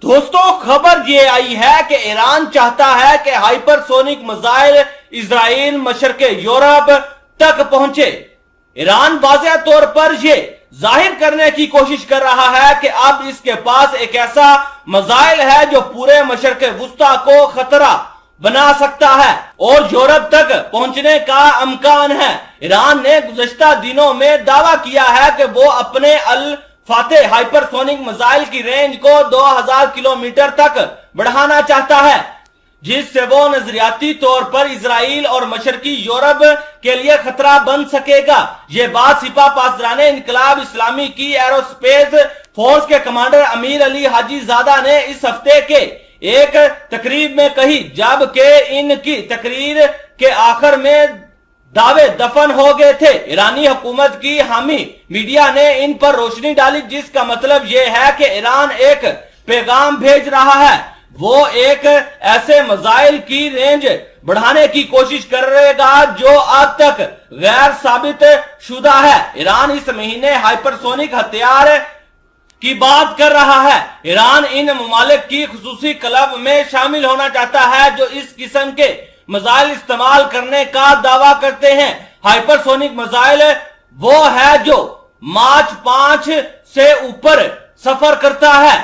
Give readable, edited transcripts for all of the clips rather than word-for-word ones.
دوستوں خبر یہ آئی ہے کہ ایران چاہتا ہے کہ ہائپر سونک میزائل اسرائیل مشرق یورپ تک پہنچے۔ ایران واضح طور پر یہ ظاہر کرنے کی کوشش کر رہا ہے کہ اب اس کے پاس ایک ایسا میزائل ہے جو پورے مشرق وسطی کو خطرہ بنا سکتا ہے اور یورپ تک پہنچنے کا امکان ہے۔ ایران نے گزشتہ دنوں میں دعویٰ کیا ہے کہ وہ اپنے الفاتح ہائپر سونک میزائل کی رینج کو 2000 کلومیٹر تک بڑھانا چاہتا ہے، جس سے وہ نظریاتی طور پر اسرائیل اور مشرقی یورپ کے لیے خطرہ بن سکے گا۔ یہ بات سپاہ پاسداران انقلاب اسلامی کی ایرو اسپیس فورس کے کمانڈر امیر علی حاجی زادہ نے اس ہفتے کے ایک تقریب میں کہی، جبکہ ان کی تقریر کے آخر میں دعوے دفن ہو گئے تھے۔ ایرانی حکومت کی حامی میڈیا نے ان پر روشنی ڈالی، جس کا مطلب یہ ہے کہ ایران ایک پیغام بھیج رہا ہے، وہ ایک ایسے میزائل کی رینج بڑھانے کی کوشش کرے گا جو اب تک غیر ثابت شدہ ہے۔ ایران اس مہینے ہائپر سونک ہتھیار کی بات کر رہا ہے۔ ایران ان ممالک کی خصوصی کلب میں شامل ہونا چاہتا ہے جو اس قسم کے میزائل استعمال کرنے کا دعویٰ کرتے ہیں۔ ہائپر سونک میزائل وہ ہے جو ماچ 5 سے اوپر سفر کرتا ہے۔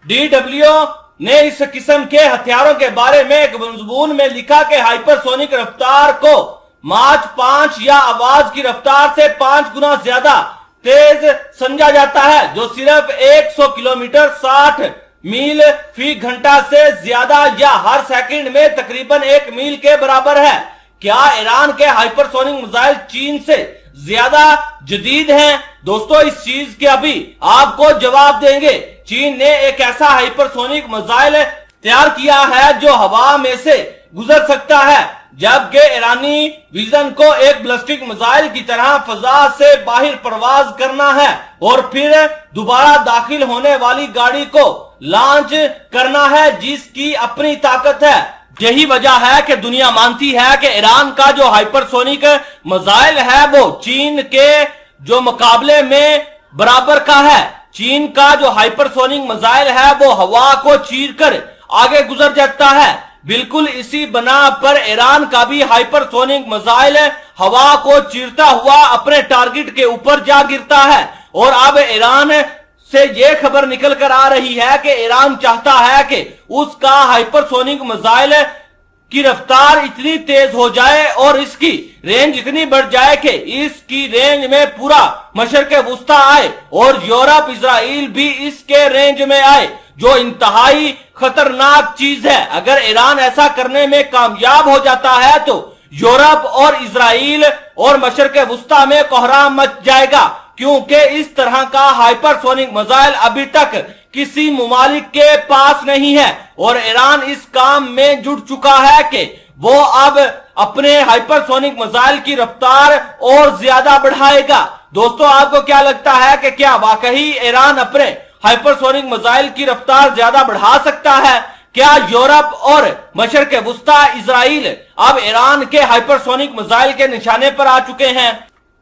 DW نے اس قسم کے ہتھیاروں کے بارے میں ایک مضمون میں لکھا کہ ہائپر سونک رفتار کو ماچ 5 یا آواز کی رفتار سے 5 گنا زیادہ تیز سمجھا جاتا ہے، جو صرف 100 کلومیٹر 60 میل فی گھنٹہ سے زیادہ یا ہر سیکنڈ میں تقریباً 1 میل کے برابر ہے۔ کیا ایران کے ہائپر سونک میزائل چین سے زیادہ جدید ہیں؟ دوستو اس چیز کے ابھی آپ کو جواب دیں گے۔ چین نے ایک ایسا ہائپر سونک میزائل تیار کیا ہے جو ہوا میں سے گزر سکتا ہے، جبکہ ایرانی ویژن کو ایک بلسٹک میزائل کی طرح فضا سے باہر پرواز کرنا ہے اور پھر دوبارہ داخل ہونے والی گاڑی کو لانچ کرنا ہے، جس کی اپنی طاقت ہے۔ یہی وجہ ہے کہ دنیا مانتی ہے کہ ایران کا جو ہائپر سونک میزائل ہے وہ چین کے جو مقابلے میں برابر کا ہے۔ چین کا جو ہائپر سونک میزائل ہے وہ ہوا کو چیر کر آگے گزر جاتا ہے۔ بالکل اسی بنا پر ایران کا بھی ہائپر سونک میزائل ہوا کو چیرتا ہوا اپنے ٹارگٹ کے اوپر جا گرتا ہے، اور اب ایران سے یہ خبر نکل کر آ رہی ہے کہ ایران چاہتا ہے کہ اس کا ہائپر سونک میزائل کی رفتار اتنی تیز ہو جائے اور اس کی رینج اتنی بڑھ جائے کہ اس کی رینج میں پورا مشرق وسطی آئے اور یورپ اسرائیل بھی اس کے رینج میں آئے، جو انتہائی خطرناک چیز ہے۔ اگر ایران ایسا کرنے میں کامیاب ہو جاتا ہے تو یورپ اور اسرائیل اور مشرق وسطی میں کوہرام مچ جائے گا، کیونکہ اس طرح کا ہائپر سونک میزائل ابھی تک کسی ممالک کے پاس نہیں ہے، اور ایران اس کام میں جٹ چکا ہے کہ وہ اب اپنے ہائپر سونک میزائل کی رفتار اور زیادہ بڑھائے گا۔ دوستو آپ کو کیا لگتا ہے کہ کیا واقعی ایران اپنے ہائپر سونک میزائل کی رفتار زیادہ بڑھا سکتا ہے؟ کیا یورپ اور مشرق وسطی اسرائیل اب ایران کے ہائپر سونک میزائل کے نشانے پر آ چکے ہیں؟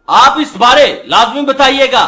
آپ اس بارے لازمی بتائیے گا۔